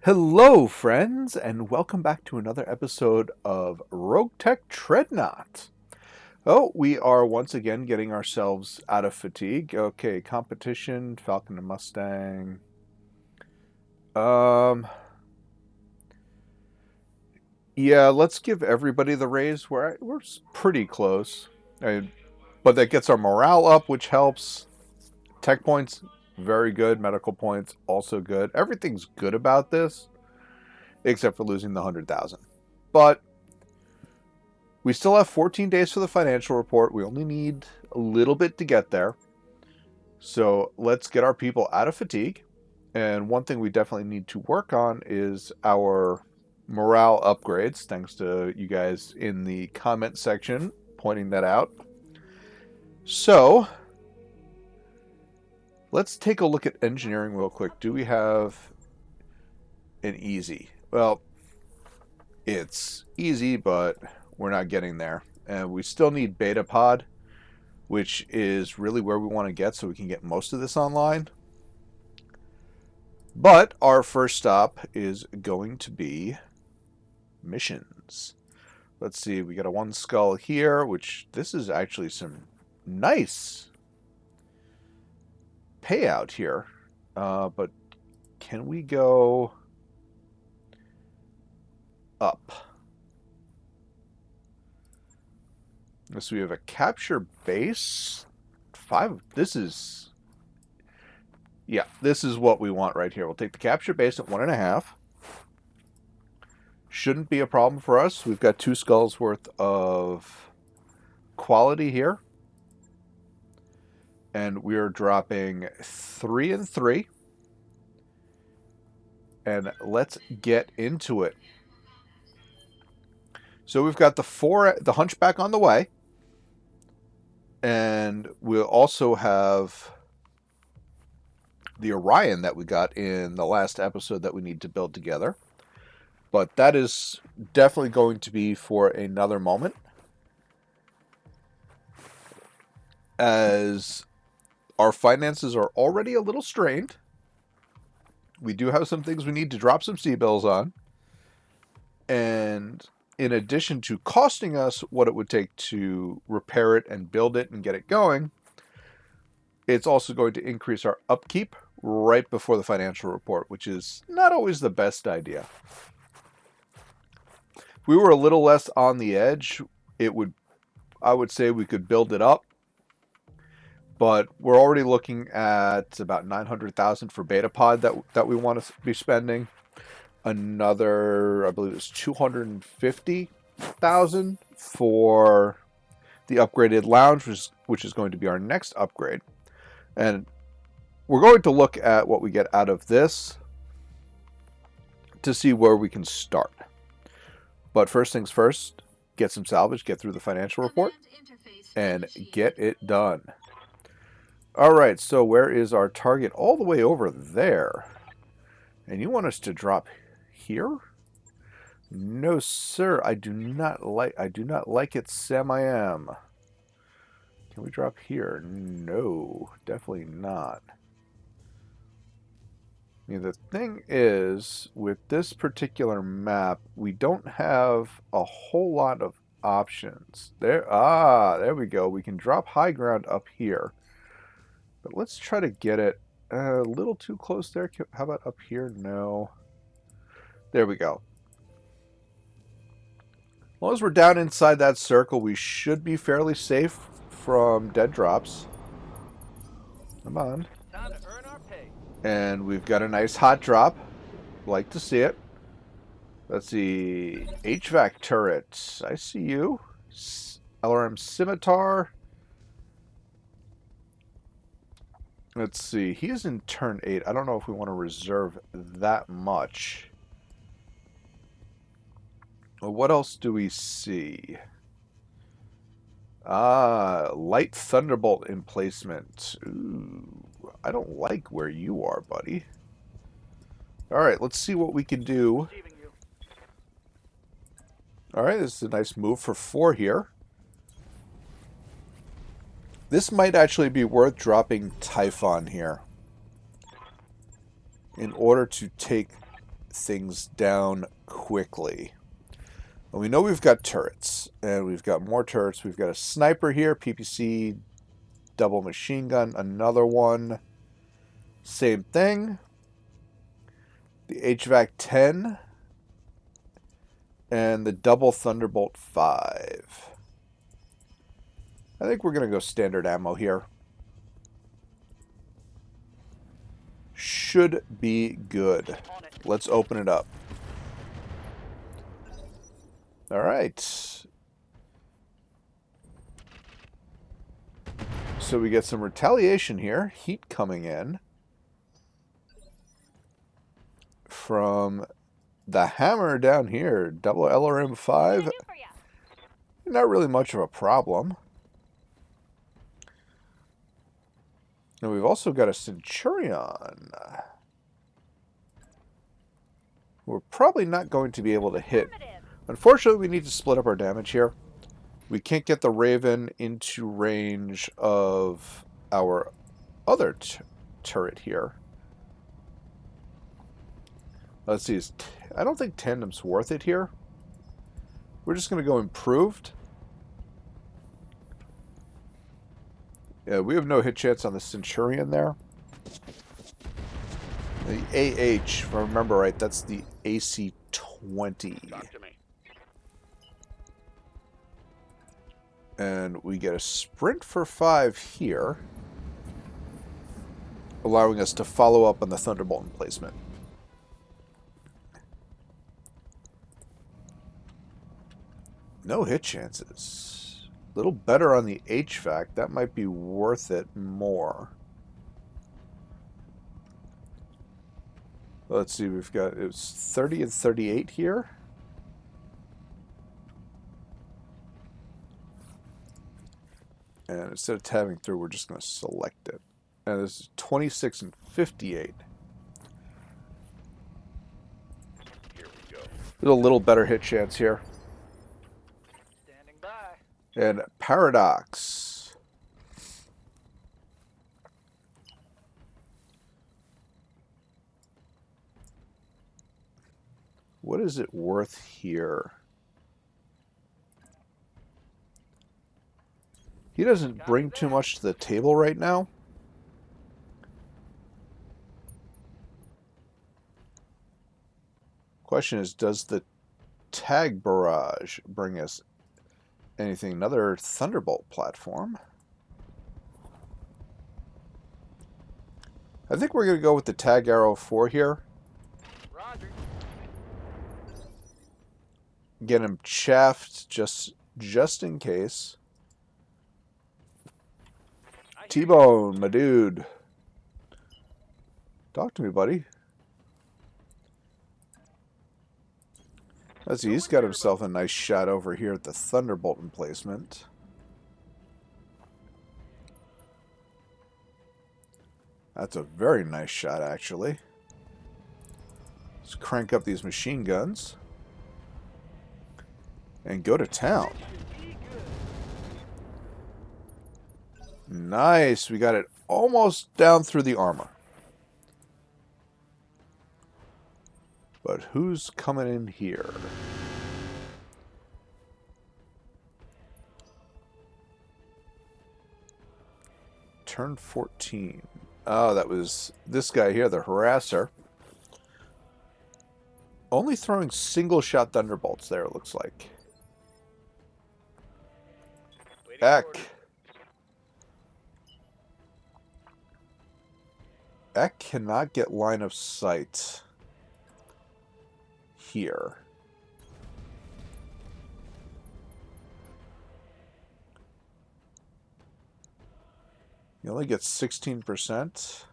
Hello, friends, and welcome back to another episode of RogueTech Treadnaught. Oh, we are once again getting ourselves out of fatigue. Okay, competition, Falcon and Mustang. Um, yeah, let's give everybody the raise. We're pretty close, but that gets our morale up, which helps. Tech points, very good. Medical points, also good. Everything's good about this, except for losing the 100,000. But we still have 14 days for the financial report. We only need a little bit to get there. So let's get our people out of fatigue. And one thing we definitely need to work on is our morale upgrades, thanks to you guys in the comment section pointing that out. So let's take a look at engineering real quick. Do we have an easy? Well, it's easy, but we're not getting there. And we still need beta pod, which is really where we want to get so we can get most of this online. But our first stop is going to be missions. Let's see, we got a one skull here, which this is actually some nice payout here. But can we go up? So we have a capture base. This is what we want right here. We'll take the capture base at 1.5. Shouldn't be a problem for us. We've got 2 skulls worth of quality here. And we're dropping 3 and 3. And let's get into it. So we've got the Hunchback on the way. And we'll also have the Orion that we got in the last episode that we need to build together. But that is definitely going to be for another moment, as our finances are already a little strained. We do have some things we need to drop some C-bills on. And in addition to costing us what it would take to repair it and build it and get it going, it's also going to increase our upkeep right before the financial report, which is not always the best idea. If we were a little less on the edge, I would say we could build it up. But we're already looking at about 900,000 for beta pod that we want to be spending. Another, I believe it's 250,000 for the upgraded lounge, which is going to be our next upgrade. And we're going to look at what we get out of this to see where we can start. But first things first, get some salvage, get through the financial report, and get it done. Alright, so where is our target? All the way over there. And you want us to drop here? No, sir. I do not like it, Sam. I am. Can we drop here? No, definitely not. I mean, the thing is, with this particular map, we don't have a whole lot of options. There we go. We can drop high ground up here. But let's try to get it a little too close there. How about up here? No. There we go. As long as we're down inside that circle, we should be fairly safe from dead drops. Come on. Time to earn our pay. And we've got a nice hot drop. Like to see it. Let's see. HVAC turret. I see you. LRM scimitar. Let's see. He is in turn 8. I don't know if we want to reserve that much. Well, what else do we see? Light thunderbolt emplacement. Ooh, I don't like where you are, buddy. Alright, let's see what we can do. Alright, this is a nice move for 4 here. This might actually be worth dropping Typhon here in order to take things down quickly. And we know we've got turrets, and we've got more turrets. We've got a sniper here, PPC, double machine gun, another one. Same thing. The HVAC 10 and the double Thunderbolt 5. I think we're going to go standard ammo here. Should be good. Let's open it up. All right. So we get some retaliation here. Heat coming in from the hammer down here. Double LRM 5. Not really much of a problem. And we've also got a Centurion. We're probably not going to be able to hit. Unfortunately, we need to split up our damage here. We can't get the Raven into range of our other turret here. Let's see. I don't think tandem's worth it here. We're just going to go improved. Yeah, we have no hit chance on the Centurion there. The AH, if I remember right, that's the AC-20. And we get a sprint for 5 here, allowing us to follow up on the Thunderbolt emplacement. No hit chances. A little better on the HVAC. That might be worth it more. Let's see, we've got, it was 30 and 38 here. And instead of tabbing through, we're just going to select it. And this is 26 and 58. Here we go. There's a little better hit chance here. Standing by. And Paradox. What is it worth here? He doesn't bring too much to the table right now. Question is, does the tag barrage bring us anything? Another Thunderbolt platform. I think we're going to go with the tag arrow 4 here. Roger. Get him chaffed just in case. T-Bone, my dude. Talk to me, buddy. Let's see, he's got himself a nice shot over here at the Thunderbolt emplacement. That's a very nice shot, actually. Let's crank up these machine guns. And go to town. Nice. We got it almost down through the armor. But who's coming in here? Turn 14. Oh, that was this guy here, the harasser. Only throwing single-shot thunderbolts there, it looks like. Eck. Eck cannot get line of sight here. He only gets 16%.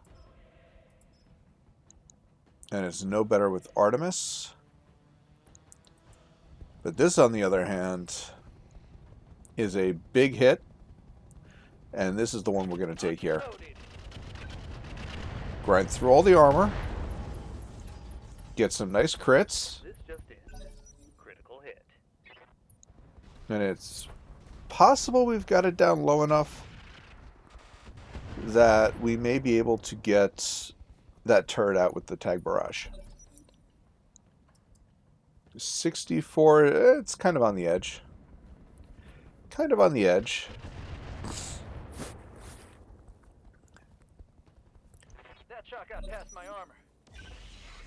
And it's no better with Artemis. But this, on the other hand, is a big hit. And this is the one we're going to take here. Grind through all the armor. Get some nice crits. This just in. Critical hit. And it's possible we've got it down low enough that we may be able to get that turret out with the tag barrage. 64, it's kind of on the edge. Kind of on the edge. That shot got past my armor.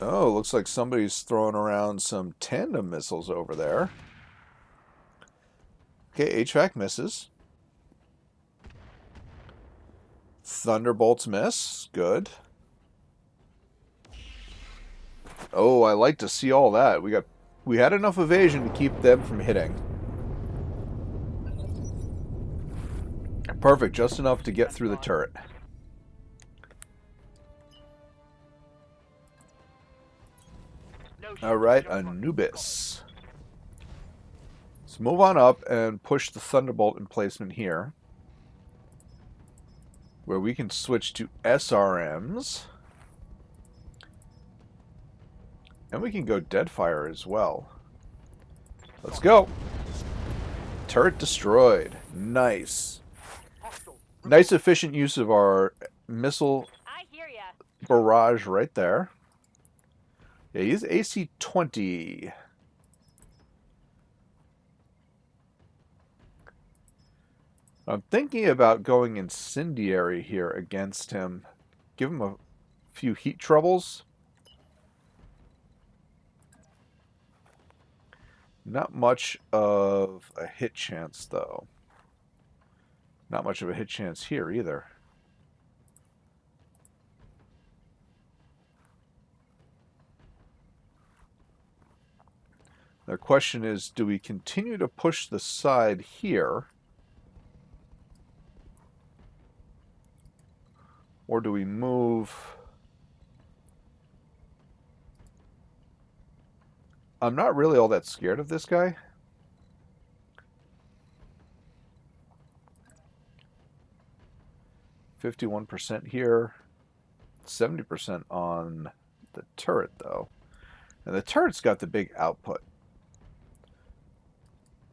Oh, looks like somebody's throwing around some tandem missiles over there. Okay, HVAC misses. Thunderbolts miss. Good. Oh, I like to see all that. We had enough evasion to keep them from hitting. Perfect, just enough to get through the turret. Alright, Anubis. Let's move on up and push the Thunderbolt emplacement here, where we can switch to SRMs. And we can go Deadfire as well. Let's go. Turret destroyed. Nice. Nice efficient use of our missile barrage right there. Yeah, he's AC 20. I'm thinking about going incendiary here against him. Give him a few heat troubles. Not much of a hit chance, though. Not much of a hit chance here, either. The question is, do we continue to push the side here? Or do we move? I'm not really all that scared of this guy. %51 here. 70% on the turret, though. And the turret's got the big output,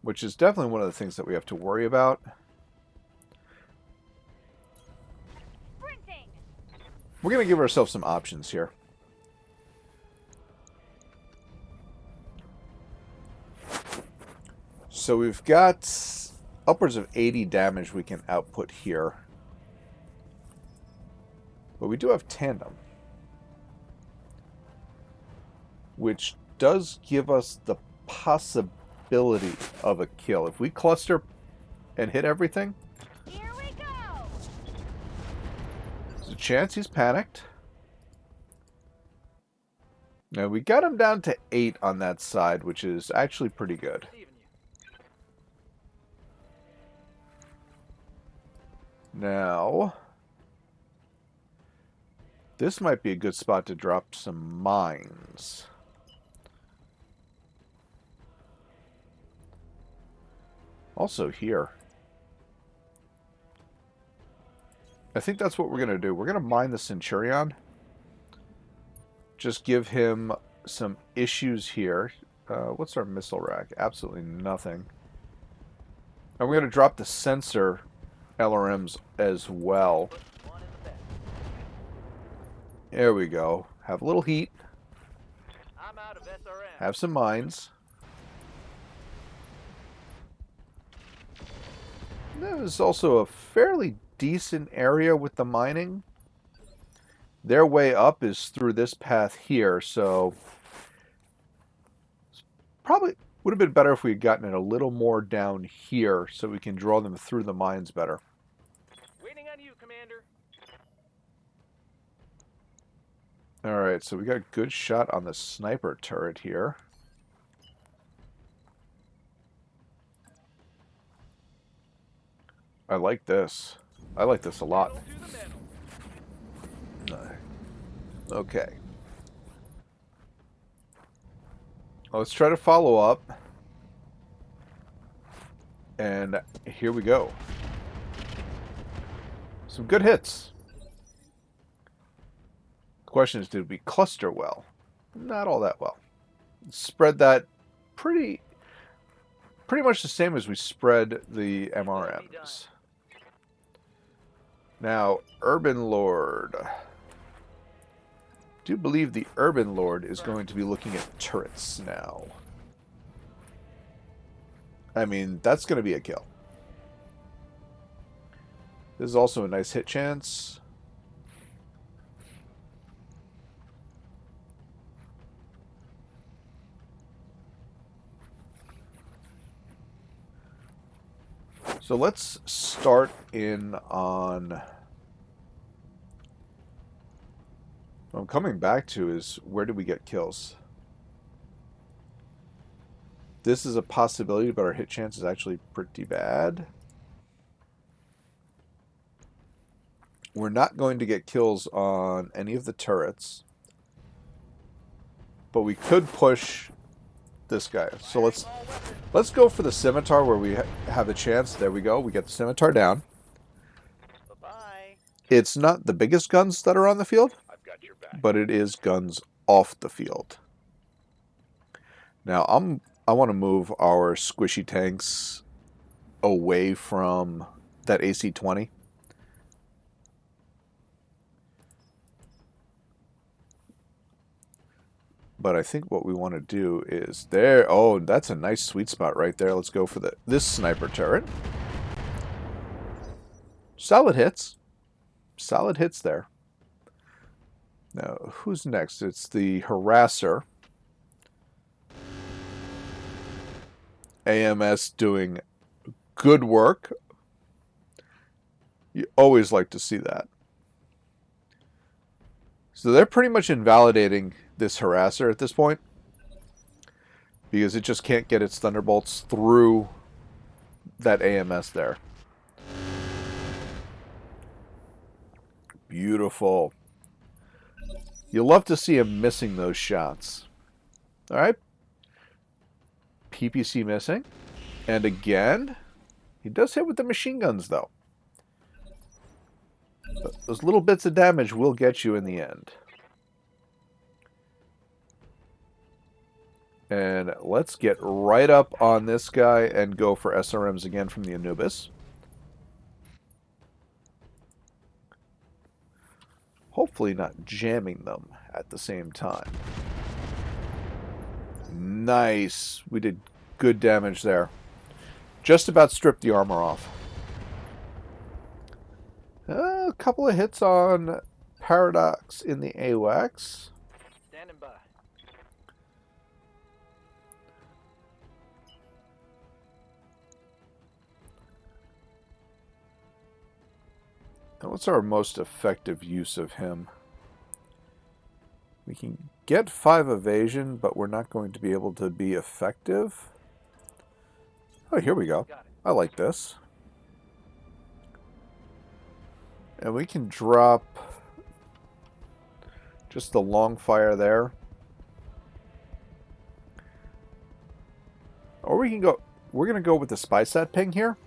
which is definitely one of the things that we have to worry about. We're going to give ourselves some options here. So we've got upwards of 80 damage we can output here. But we do have tandem, which does give us the possibility of a kill. If we cluster and hit everything, here we go. There's a chance he's panicked. Now we got him down to 8 on that side, which is actually pretty good. Now, this might be a good spot to drop some mines. Also here. I think that's what we're going to do. We're going to mine the Centurion. Just give him some issues here. What's our missile rack? Absolutely nothing. And we're going to drop the sensor LRMs as well. There we go. Have a little heat. I'm out of SRM. Have some mines. There's also a fairly decent area with the mining. Their way up is through this path here, so probably would have been better if we had gotten it a little more down here so we can draw them through the mines better. Waiting on you, Commander. Alright, so we got a good shot on the sniper turret here. I like this. I like this a lot. Okay. Let's try to follow up. And here we go. Some good hits. The question is, did we cluster well? Not all that well. Spread that pretty much the same as we spread the MRMs. Now, Urban Lord. I do believe the Urban Lord is going to be looking at turrets now. I mean, that's going to be a kill. This is also a nice hit chance. So let's start in on... What I'm coming back to is, where do we get kills? This is a possibility, but our hit chance is actually pretty bad. We're not going to get kills on any of the turrets. But we could push this guy. So let's go for the scimitar where we have a chance. There we go. We get the scimitar down. Bye-bye. It's not the biggest guns that are on the field, I've got your back. but it is guns off the field. Now I want to move our squishy tanks away from that AC-20. But I think what we want to do is there. Oh, that's a nice sweet spot right there. Let's go for this sniper turret. Solid hits. Solid hits there. Now, who's next? It's the harasser. AMS doing good work. You always like to see that. So they're pretty much invalidating this harasser at this point, because it just can't get its thunderbolts through that AMS there. Beautiful. You love to see him missing those shots. Alright. PPC missing. And again, he does hit with the machine guns though. But those little bits of damage will get you in the end. And let's get right up on this guy and go for SRMs again from the Anubis. Hopefully not jamming them at the same time. Nice. We did good damage there. Just about stripped the armor off. A couple of hits on Paradox in the AWACS. Standing by. And what's our most effective use of him? We can get 5 evasion, but we're not going to be able to be effective. Oh, here we go. I like this. And we can drop just the long fire there. Or we can go... We're going to go with the spy sat ping here.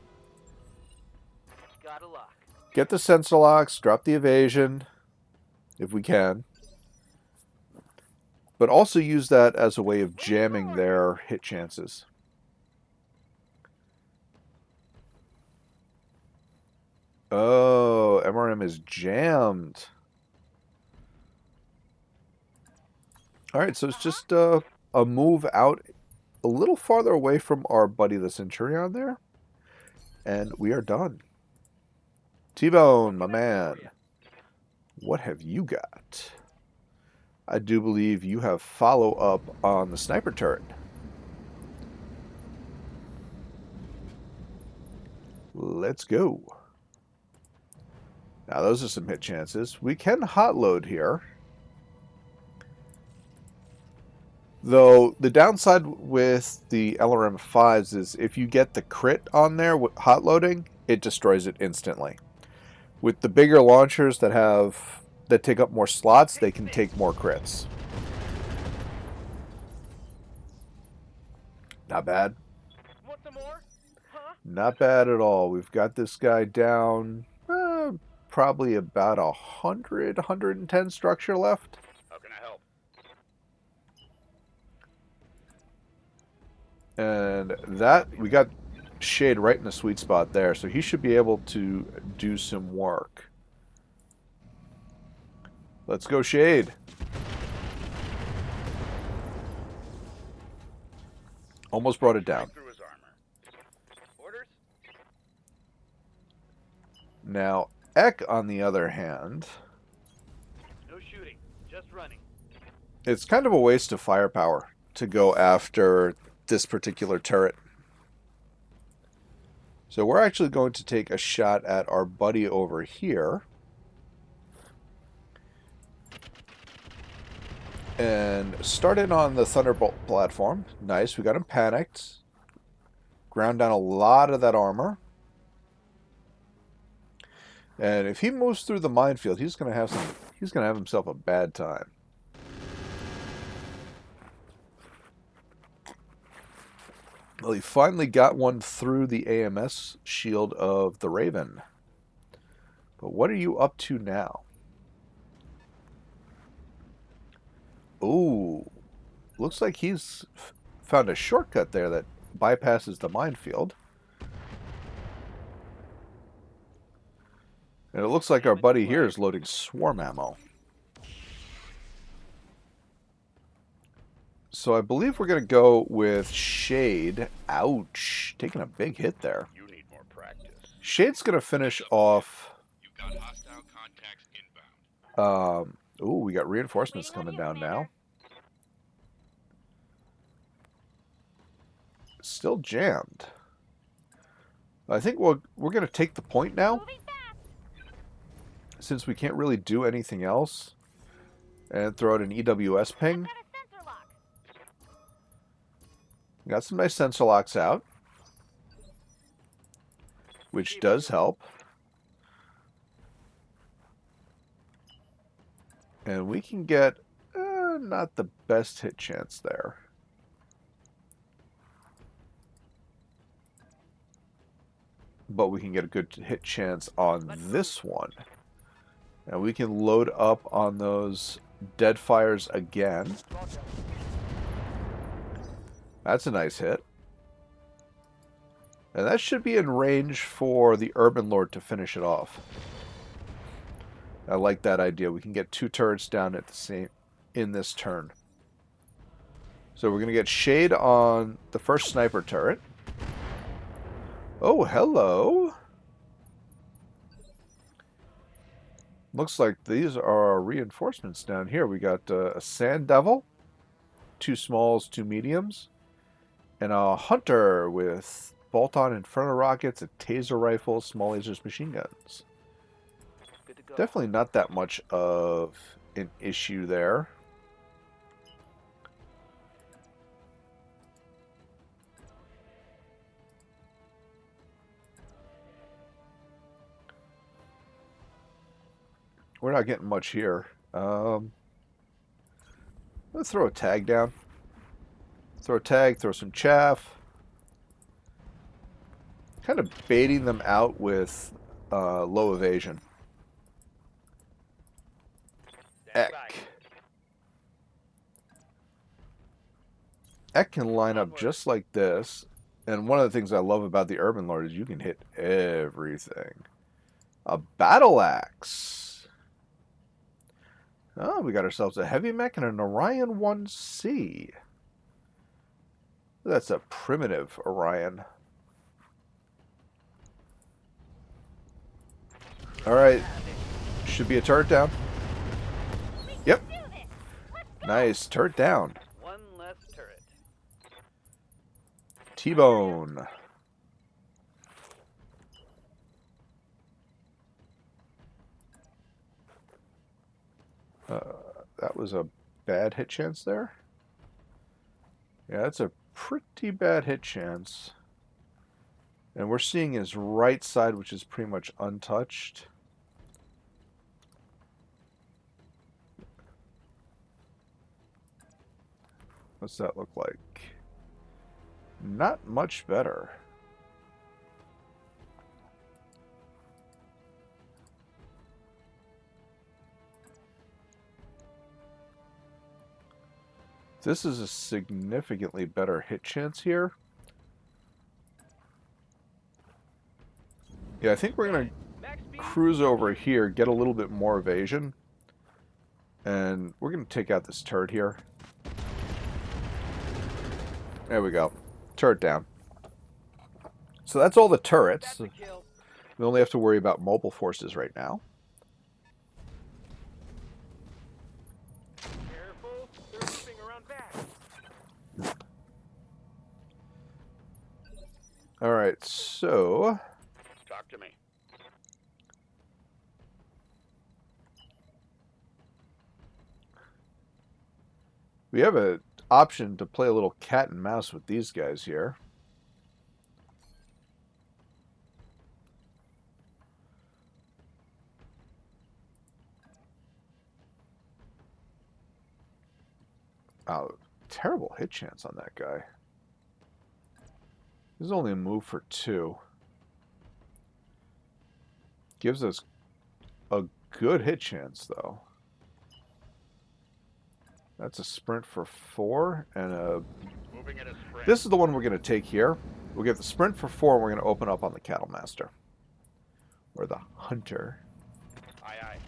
Got a lock. Get the sensor locks, drop the evasion, if we can. But also use that as a way of jamming their hit chances. Oh, MRM is jammed. Alright, so it's just a move out a little farther away from our buddy the Centurion there. And we are done. T-Bone, my man. What have you got? I do believe you have follow-up on the sniper turret. Let's go. Now, those are some hit chances. We can hot load here. Though, the downside with the LRM-5s is if you get the crit on there with hot loading, it destroys it instantly. With the bigger launchers that take up more slots, they can take more crits. Not bad. Want some more? Huh? Not bad at all. We've got this guy down probably about 110 structure left. How can I help? And that, we got Shade right in the sweet spot there, so he should be able to do some work. Let's go, Shade. Almost brought it down. Through his armor. Now, Eck, on the other hand, No shooting, just running. it's kind of a waste of firepower to go after this particular turret. So we're actually going to take a shot at our buddy over here. And start in on the Thunderbolt platform. Nice, we got him panicked. Ground down a lot of that armor. And if he moves through the minefield, he's gonna have himself a bad time. Well, he finally got one through the AMS shield of the Raven. But what are you up to now? Ooh, looks like he's found a shortcut there that bypasses the minefield. And it looks like our buddy here is loading swarm ammo. So I believe we're going to go with Shade. Ouch. Taking a big hit there. You need more practice. Shade's going to finish off... You've got hostile contacts inbound. Ooh, we got reinforcements coming down now. Still jammed. I think we're going to take the point now, since we can't really do anything else, and throw out an EWS ping. Got some nice sensor locks out, which does help. And we can get not the best hit chance there. But we can get a good hit chance on this one. And we can load up on those dead fires again. That's a nice hit. And that should be in range for the Urban Lord to finish it off. I like that idea. We can get 2 turrets down at the same in this turn. So we're going to get Shade on the first sniper turret. Oh, hello. Looks like these are our reinforcements down here. We got a Sand Devil, 2 smalls, 2 mediums, and a Hunter with bolt-on Inferno rockets, a taser rifle, small lasers, machine guns. Good to go. Definitely not that much of an issue there. We're not getting much here. Let's throw a tag down. Throw a tag, throw some chaff. Kind of baiting them out with low evasion. Stand by. Eck can line up just like this. And one of the things I love about the Urban Lord is you can hit everything. A battle axe. Oh, we got ourselves a heavy mech and an Orion 1C. That's a primitive Orion. Alright. Should be a turret down. Yep. Nice. Turret down. One less turret. T-bone. That was a bad hit chance there. Yeah, that's a pretty bad hit chance. And we're seeing his right side, which is pretty much untouched. What's that look like? Not much better. This is a significantly better hit chance here. Yeah, I think we're going to cruise over here, get a little bit more evasion. And we're going to take out this turret here. There we go. Turret down. So that's all the turrets. We only have to worry about mobile forces right now. Careful, they're moving around back. All right, so Talk to me. we have an option to play a little cat and mouse with these guys here. Oh, terrible hit chance on that guy. This is only a move for 2. Gives us a good hit chance, though. That's a sprint for 4 and a... Moving at a sprint. This is the one we're going to take here. We'll get the sprint for 4 and we're going to open up on the Cattle Master. Or the Hunter, Aye, aye.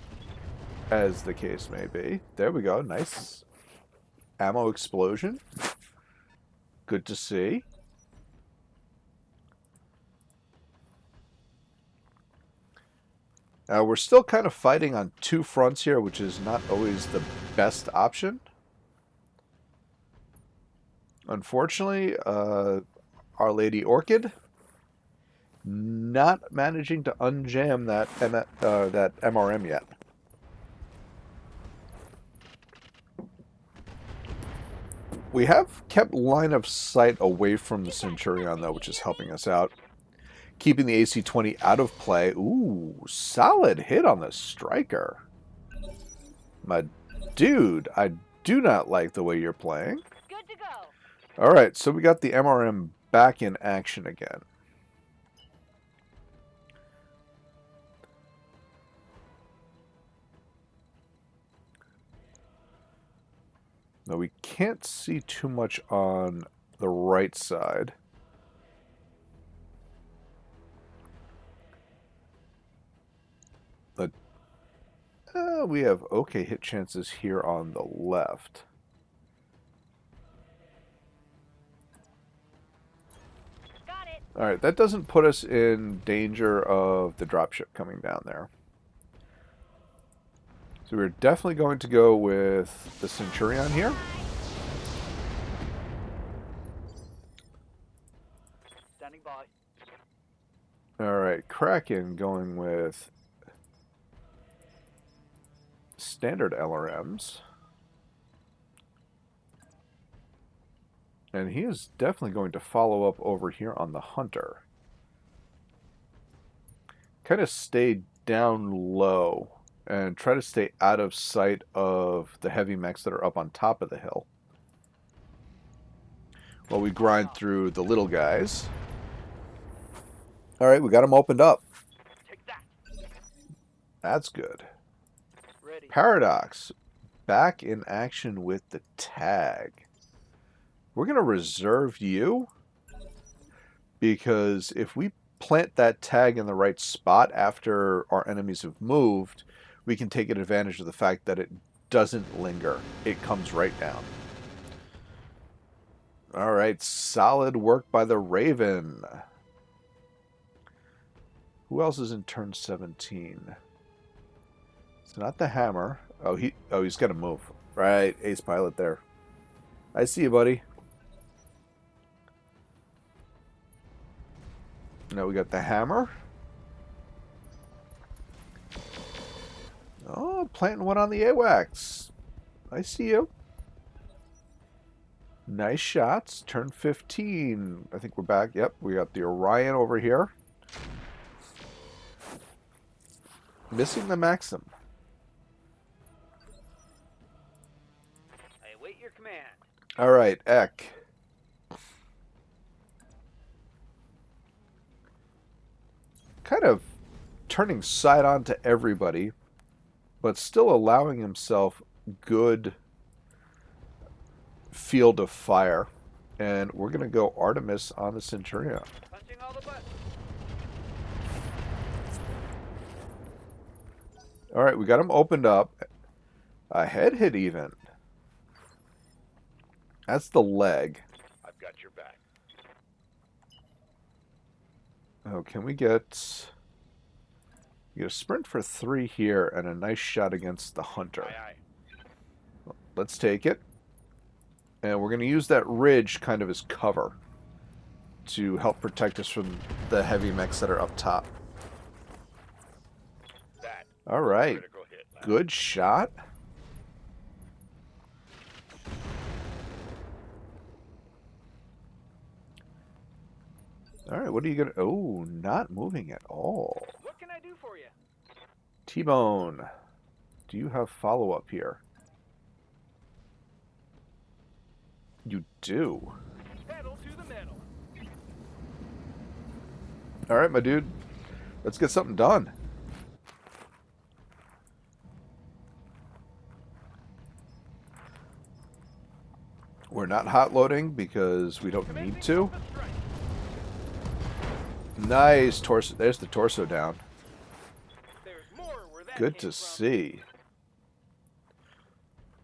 as the case may be. There we go. Nice ammo explosion. Good to see. We're still kind of fighting on 2 fronts here, which is not always the best option. Unfortunately, Our Lady Orchid not managing to unjam that MRM yet. We have kept line of sight away from the Centurion, though, which is helping us out. Keeping the AC-20 out of play. Ooh, solid hit on the striker. My dude, I do not like the way you're playing. Good to go. All right, so we got the MRM back in action again. Now, we can't see too much on the right side. But we have okay hit chances here on the left. Got it. All right, that doesn't put us in danger of the dropship coming down there. So we're definitely going to go with the Centurion here. Standing by. All right, Kraken going with standard LRMs. And he is definitely going to follow up over here on the Hunter. Kind of stay down low and try to stay out of sight of the heavy mechs that are up on top of the hill, while we grind through the little guys. All right, we got them opened up. Take that. That's good. Ready. Paradox, back in action with the tag. We're going to reserve you, because if we plant that tag in the right spot after our enemies have moved, we can take advantage of the fact that it doesn't linger. It comes right down. All right, solid work by the Raven. Who else is in turn 17? It's not the Hammer. He's got to move. Right, Ace Pilot there. I see you, buddy. Now we got the Hammer. Oh, planting one on the AWACS. I see you. Nice shots. Turn 15. I think we're back. Yep, we got the Orion over here. Missing the Maxim. I await your command. All right, Eck. Kind of turning side on to everybody, but still allowing himself good field of fire. And we're going to go Artemis on the Centurion. Punching all the buttons. All right, we got him opened up. A head hit even. That's the leg. I've got your back. Oh, can we get... You get a sprint for 3 here and a nice shot against the hunter. Aye, aye. Let's take it. And we're going to use that ridge kind of as cover to help protect us from the heavy mechs that are up top. That. All right. Critical hit. Good shot. All right, what are you going to... Oh, not moving at all. What can I do for you? T-Bone, do you have follow-up here? You do. Pedal to the metal. All right, my dude. Let's get something done. We're not hot loading because we don't need to. Nice torso. There's the torso down. There's more where that Good came to from. see.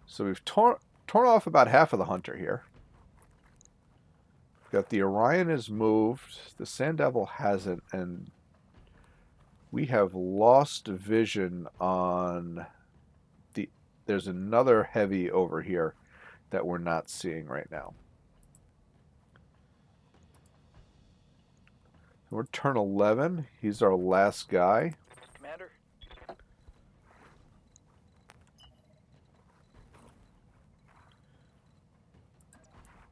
So we've torn off about half of the hunter here. Got the Orion is moved. The Sand Devil hasn't, and we have lost vision on the... There's another heavy over here that we're not seeing right now. We're turn 11. He's our last guy. Commander.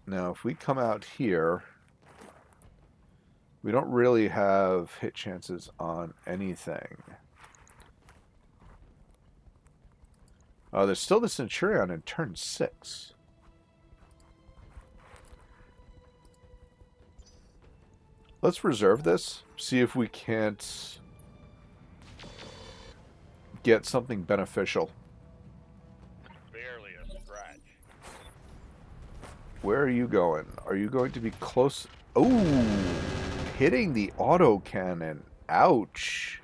Now, if we come out here, we don't really have hit chances on anything. Oh, there's still the Centurion in turn 6. Let's reserve this. See if we can't get something beneficial. Barely a scratch. Where are you going? Are you going to be close? Oh, hitting the autocannon. Ouch.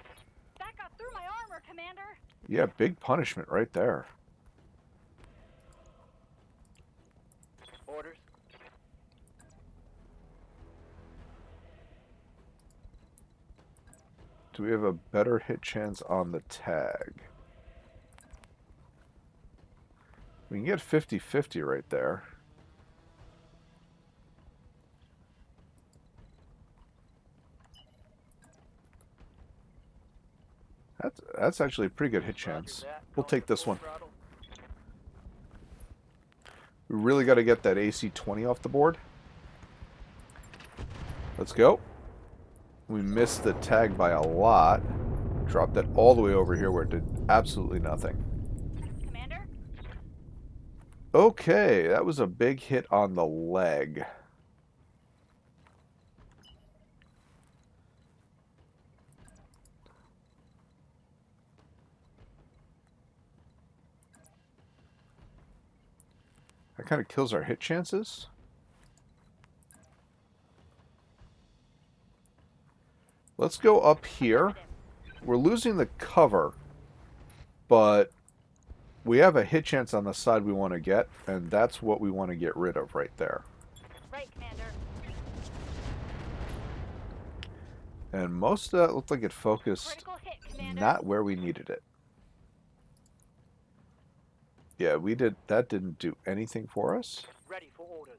That got through my armor, Commander. Yeah, big punishment right there. Orders. Do we have a better hit chance on the tag? We can get 50-50 right there. That's actually a pretty good hit chance. We'll take this one. We really got to get that AC-20 off the board. Let's go. We missed the tag by a lot. Dropped that all the way over here where it did absolutely nothing. Commander? Okay, that was a big hit on the leg. That kind of kills our hit chances. Let's go up here. We're losing the cover, but we have a hit chance on the side we want to get, and that's what we want to get rid of right there. Right, Commander. And most of that looked like it focused Critical hit, Commander. not where we needed it. Yeah, we did. That didn't do anything for us. Ready for orders.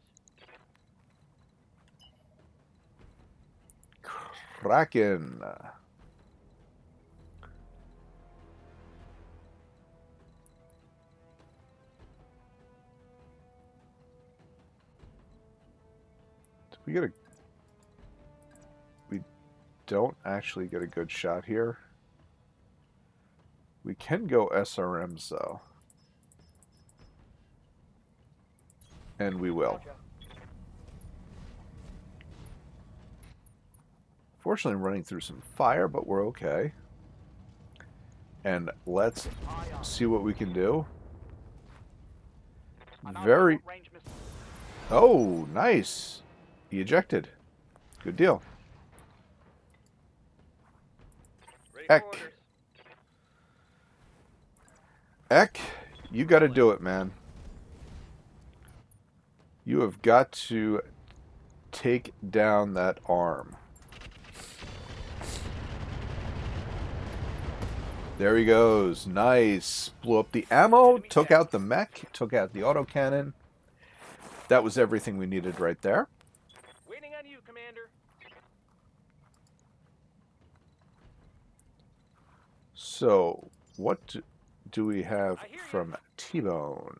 Kraken. We get a... We don't actually get a good shot here. We can go SRMs though. And we will. Roger. Fortunately, I'm running through some fire, but we're okay. And let's Aye, aye. see what we can do. An Very... outbound range missile. Oh, nice. He ejected. Good deal. Ready for Heck. orders. Eck, you got to do it, man. You have got to take down that arm. There he goes. Nice. Blew up the ammo, took out the mech, took out the autocannon. That was everything we needed right there. Waiting on you, Commander. So, what do we have from T-Bone?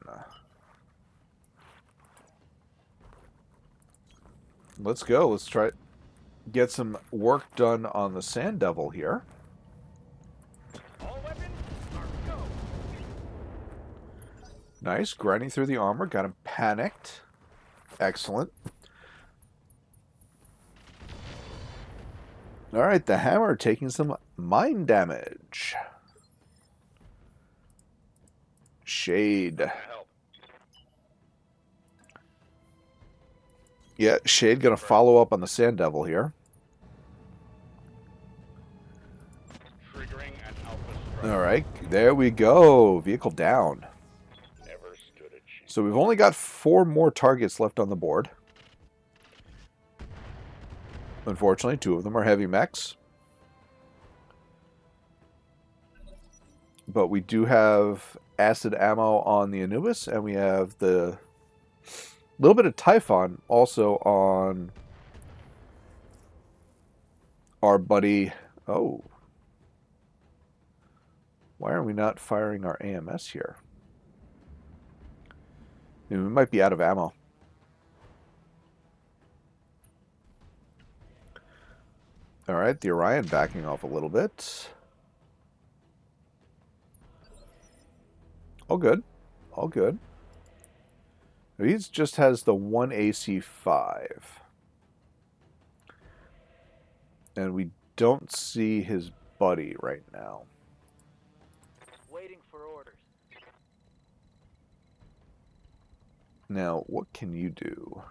Let's go. Let's try get some work done on the Sand Devil here. All weapons, armed, go. Nice. Grinding through the armor. Got him panicked. Excellent. Alright, the hammer taking some mine damage. Shade. Help. Yeah, Shade gonna follow up on the Sand Devil here. Triggering an alpha strike. Alright, there we go. Vehicle down. Never stood a chance. So we've only got 4 more targets left on the board. Unfortunately, 2 of them are heavy mechs. But we do have acid ammo on the Anubis, and we have the little bit of Typhon also on our buddy. Oh. Why are we not firing our AMS here? We might be out of ammo. Alright, the Orion backing off a little bit. All good. All good. He just has the 1 AC5. And we don't see his buddy right now. Waiting for orders. Now, what can you do?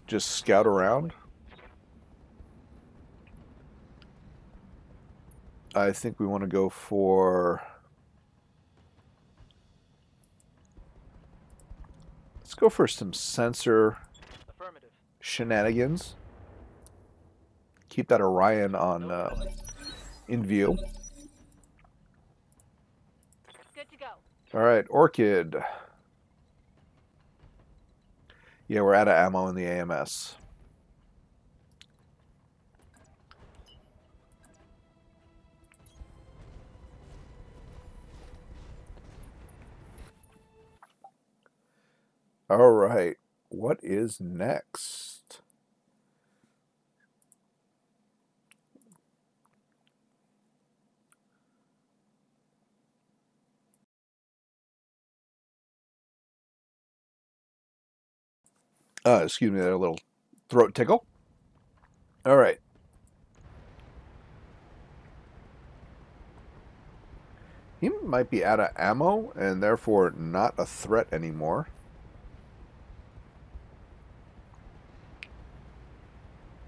Just scout around? I think we want to go for... Let's go for some sensor Affirmative. shenanigans. Keep that Orion on in view. Good to go. All right, Orchid. Yeah, we're out of ammo in the AMS. All right, what is next? Excuse me, that a little throat tickle. All right. He might be out of ammo and therefore not a threat anymore.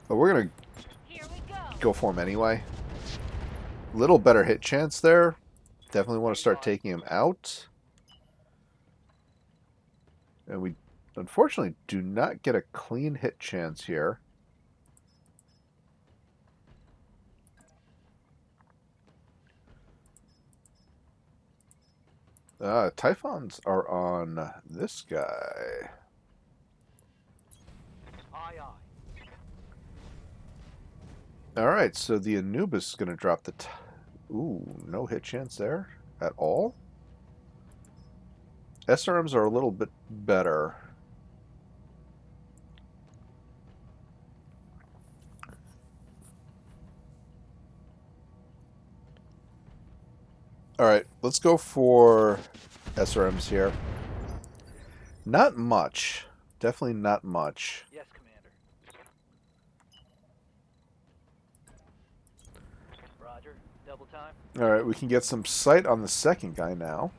But we're going Here we go. to go for him anyway. Little better hit chance there. Definitely want to start taking him out. And we unfortunately do not get a clean hit chance here. Typhons are on this guy. Aye, aye. Alright, so the Anubis is going to drop the... Ooh, no hit chance there at all. SRMs are a little bit better. Alright, let's go for SRMs here. Not much. Definitely not much. Yes, Commander. Roger. Double time. Alright, we can get some sight on the second guy now.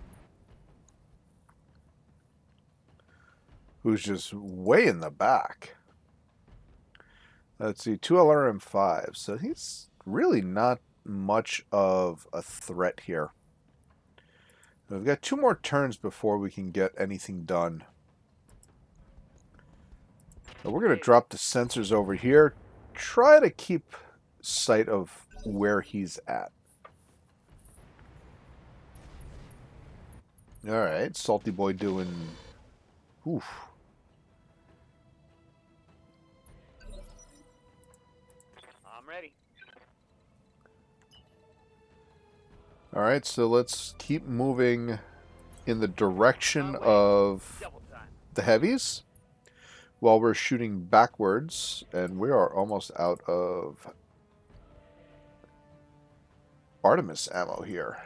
Who's just way in the back. Let's see, 2 LRM5. So he's really not much of a threat here. We've got 2 more turns before we can get anything done. Now we're going to drop the sensors over here. Try to keep sight of where he's at. Alright, Salty Boy doing... Oof. I'm ready. Alright, so let's keep moving in the direction of the heavies while we're shooting backwards, and we are almost out of Artemis ammo here.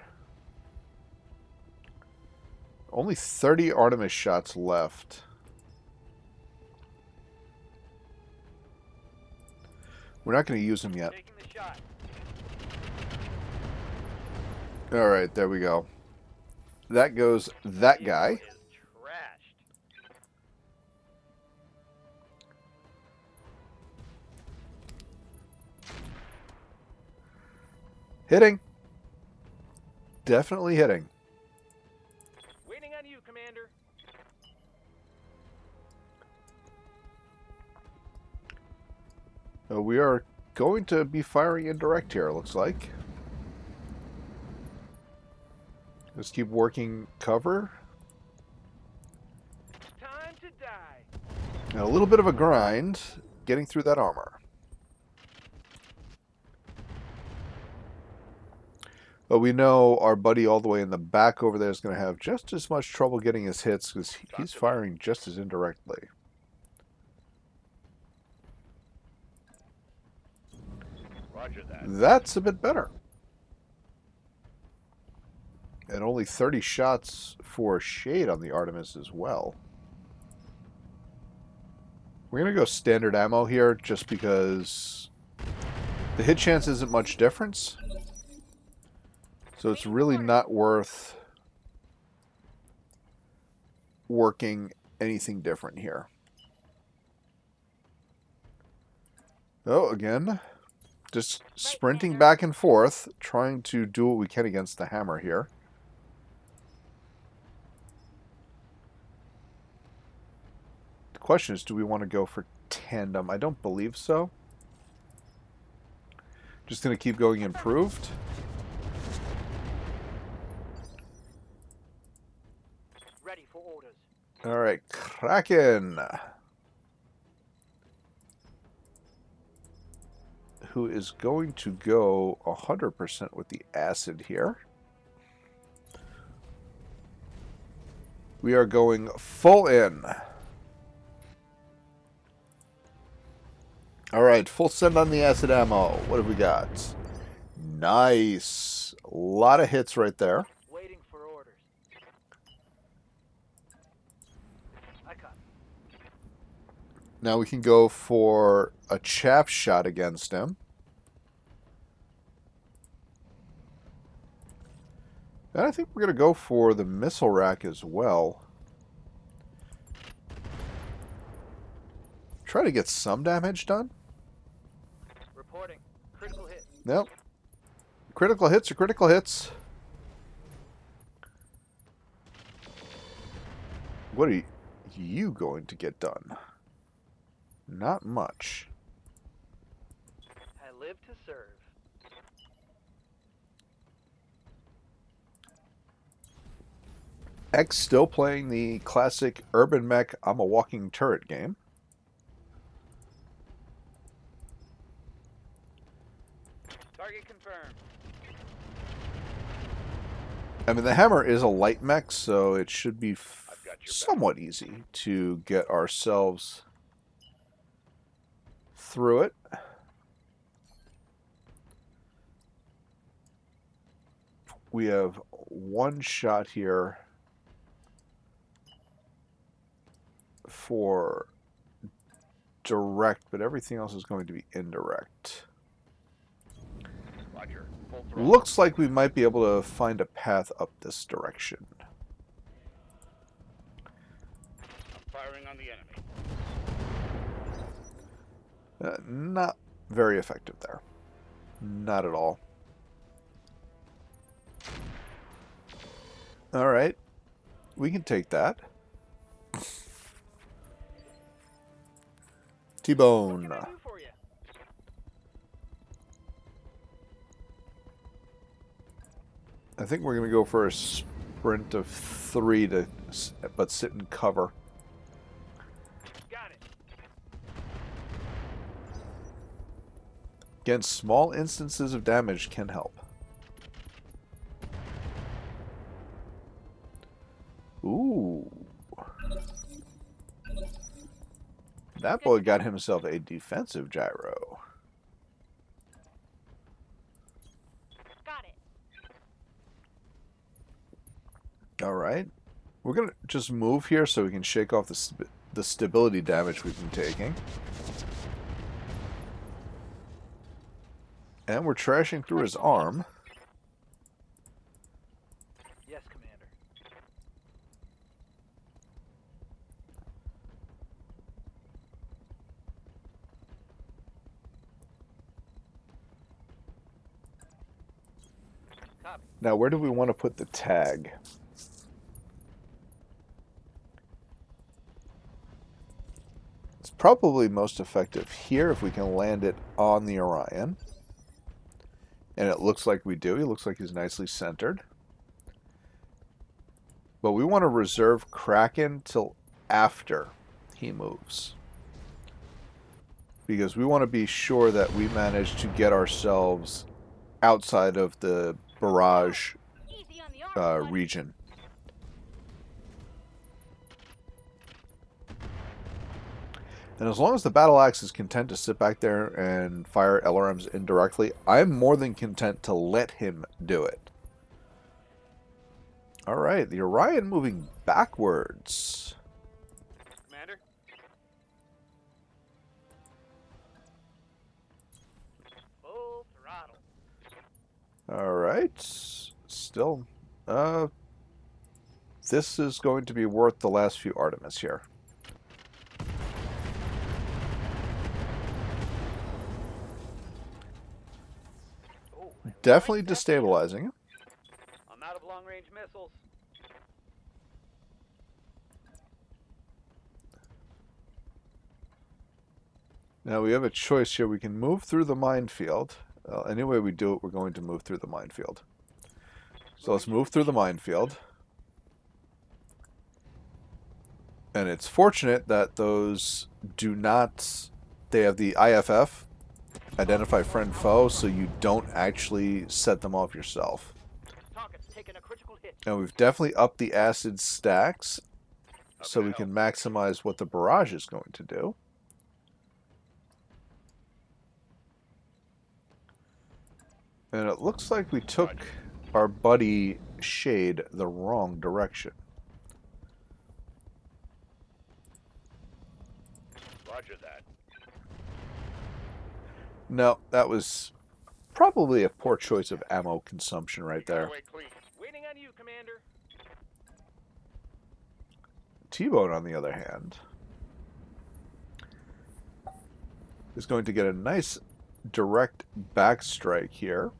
Only 30 Artemis shots left. We're not going to use them yet. Taking the shot. Alright, there we go. That goes that guy. Is trashed. Hitting. Definitely hitting. Waiting on you, Commander. We are going to be firing indirect here, it looks like. Let's keep working cover. Time to die. And a little bit of a grind getting through that armor. But we know our buddy all the way in the back over there is going to have just as much trouble getting his hits because he's firing just as indirectly. Roger that. That's a bit better. And only 30 shots for Shade on the Artemis as well. We're going to go standard ammo here just because the hit chance isn't much difference. So it's really not worth working anything different here. Oh, again, just sprinting back and forth, trying to do what we can against the hammer here. The question is, do we want to go for tandem? I don't believe so. Just going to keep going improved. Ready for orders. All right, Kraken, who is going to go 100% with the acid here. We are going full in. All right, full send on the acid ammo. What have we got? Nice. A lot of hits right there. Waiting for orders. I copy. Now we can go for a chaff shot against him. And I think we're going to go for the missile rack as well. Try to get some damage done. Reporting. Critical hit. Nope. Critical hits are critical hits. What are you going to get done? Not much. I live to serve. X still playing the classic urban mech I'm a walking turret game. Target confirmed. I mean, the hammer is a light mech, so it should be I've got your somewhat easy to get ourselves through it. We have one shot here for direct, but everything else is going to be indirect. Roger. Full throttle. Looks like we might be able to find a path up this direction. I'm firing on the enemy. Not very effective there. Not at all. Alright. We can take that. T-bone. What can I do for you? I think we're going to go for a sprint of 3 to, but sit in cover. Got it. Again, small instances of damage can help. Ooh. That boy got himself a defensive gyro. Got it. Alright. We're going to just move here so we can shake off the stability damage we've been taking. And we're trashing through his arm. Yes, Commander. Copy. Now, where do we want to put the tag? It's probably most effective here if we can land it on the Orion. And it looks like we do. He looks like he's nicely centered. But we want to reserve Kraken till after he moves. Because we want to be sure that we manage to get ourselves outside of the barrage Easy on the arm, buddy. region. And as long as the battle axe is content to sit back there and fire LRMs indirectly, I'm more than content to let him do it. Alright, the Orion moving backwards. Commander? Full throttle. Alright, still, this is going to be worth the last few Artemis here. Oh, Definitely destabilizing. I'm out of long-range missiles. Now we have a choice here. We can move through the minefield. Any way we do it, we're going to move through the minefield. So let's move through the minefield. And it's fortunate that those do not... They have the IFF, Identify Friend Foe, so you don't actually set them off yourself. Target's taken a critical hit. And we've definitely upped the acid stacks so we can maximize what the barrage is going to do. And it looks like we took our buddy Shade the wrong direction. Roger that. No, that was probably a poor choice of ammo consumption right there. Waiting on you, Commander. T-Bone, on the other hand, is going to get a nice direct backstrike here.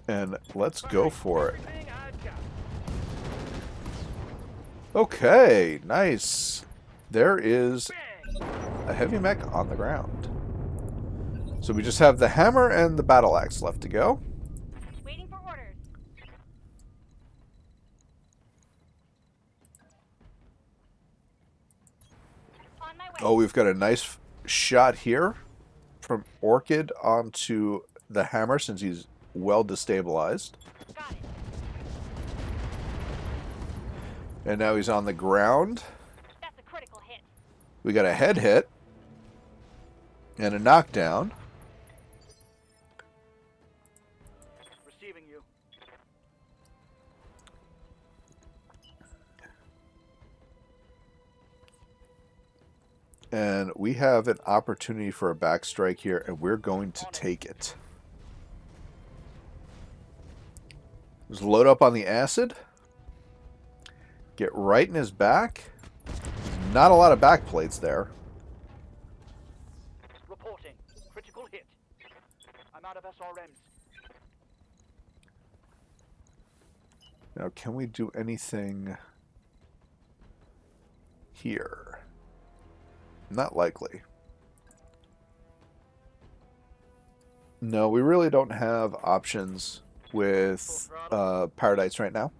And let's go for it. Everything I've got. Okay, nice. There is Bang! a heavy mech on the ground. So we just have the hammer and the battle axe left to go. Waiting for orders. On my way. Oh, we've got a nice shot here from Orchid onto the hammer since he's well destabilized. Got it. And now he's on the ground. That's a critical hit. We got a head hit and a knockdown. Receiving you. And we have an opportunity for a backstrike here, and we're going to take it. Just load up on the acid. Get right in his back. Not a lot of back plates there. Reporting. Critical hit. I'm out of SRMs. Now, can we do anything here? Not likely. No, we really don't have options with Paradise right now.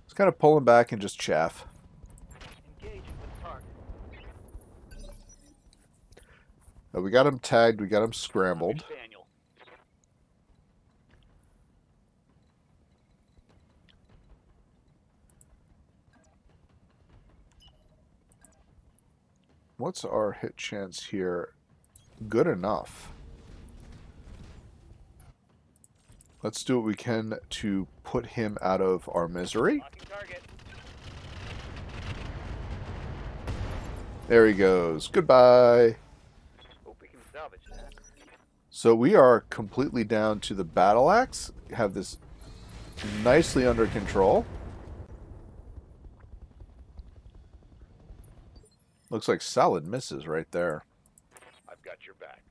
It's kind of pulling back and just chaff. Engaging with target. We got him tagged. We got him scrambled. Daniel. What's our hit chance here? Good enough. Let's do what we can to put him out of our misery. Locking target. There he goes. Goodbye. Hope we can salvage that. So we are completely down to the battle axe. Have this nicely under control. Looks like solid misses right there. I've got your back.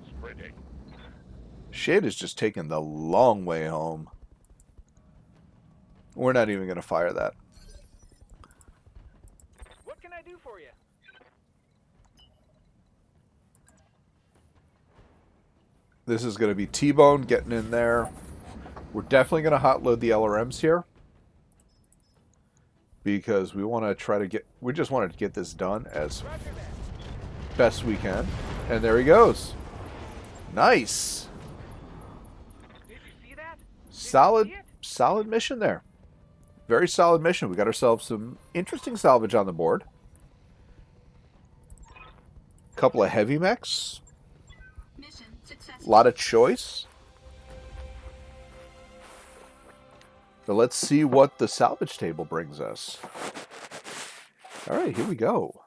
Sprinting. Shade is just taking the long way home. We're not even going to fire that. What can I do for you? This is going to be T-Bone getting in there. We're definitely going to hot load the LRMs here. Because we want to try to get... We just wanted to get this done as best we can. And there he goes. Nice. Did you see that? Solid mission there. Very solid mission. We got ourselves some interesting salvage on the board. Couple of heavy mechs. A lot of choice. So let's see what the salvage table brings us. All right, here we go.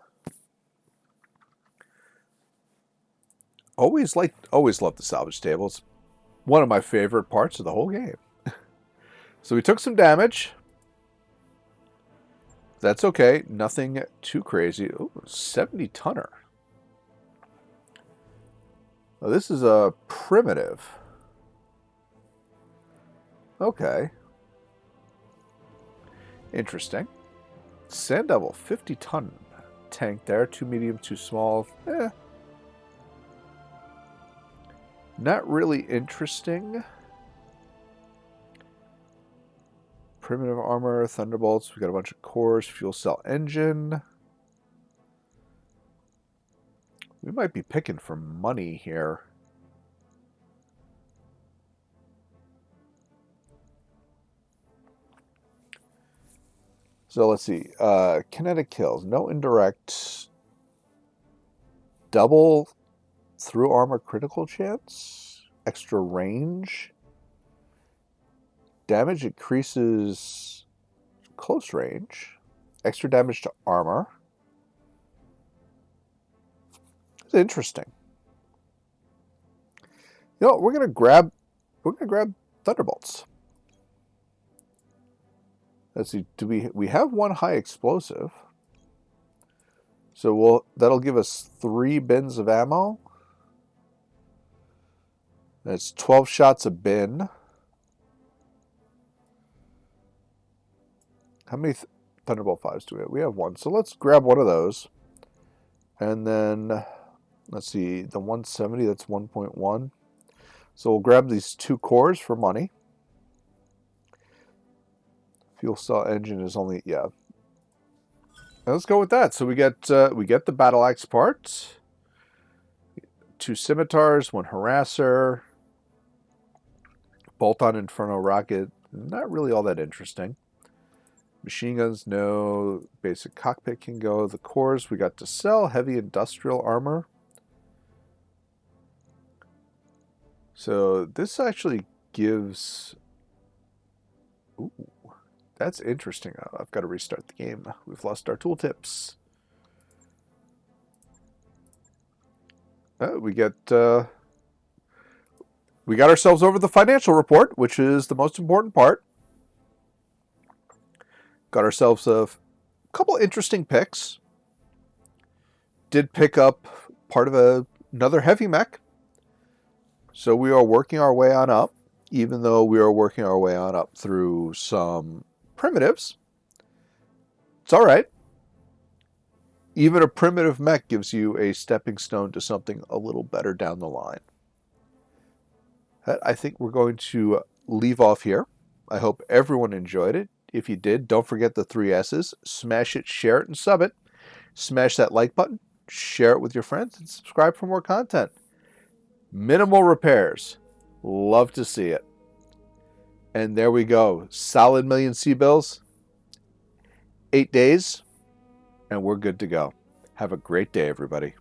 Always love the salvage table. It's one of my favorite parts of the whole game. So we took some damage. That's okay. Nothing too crazy. Ooh, 70 tonner. Oh, this is a primitive. Okay. Interesting. Sand Devil, 50 ton tank there. 2 medium, 2 small. Not really interesting. Primitive armor, thunderbolts. We got a bunch of cores, fuel cell engine. We might be picking for money here. So let's see. Kinetic kills. No indirect. Double through armor critical chance. Extra range. Damage increases close range. Extra damage to armor. It's interesting. You know, we're gonna grab thunderbolts. Let's see, we have one high explosive. So that'll give us 3 bins of ammo. That's 12 shots a bin. How many Thunderbolt 5s do we have? We have 1. So let's grab one of those. And then, let's see, the 170, that's 1.1. So we'll grab these 2 cores for money. Fuel cell engine is only, yeah. Let's go with that. So we get the battle axe part, 2 scimitars, 1 harasser, bolt-on inferno rocket. Not really all that interesting. Machine guns, no. Basic cockpit can go. The cores we got to sell. Heavy industrial armor. So this actually gives. Ooh. That's interesting. I've got to restart the game. We've lost our tooltips. We got ourselves over the financial report, which is the most important part. Got ourselves a couple interesting picks. Did pick up part of another heavy mech. So we are working our way on up. even though we are working our way on up through some primitives. It's all right. Even a primitive mech gives you a stepping stone to something a little better down the line. I think we're going to leave off here. I hope everyone enjoyed it. If you did, don't forget the 3 S's. Smash it, share it, and sub it. Smash that like button, share it with your friends, and subscribe for more content. Minimal repairs. Love to see it. And there we go. Solid million C-bills. 8 days, and we're good to go. Have a great day, everybody.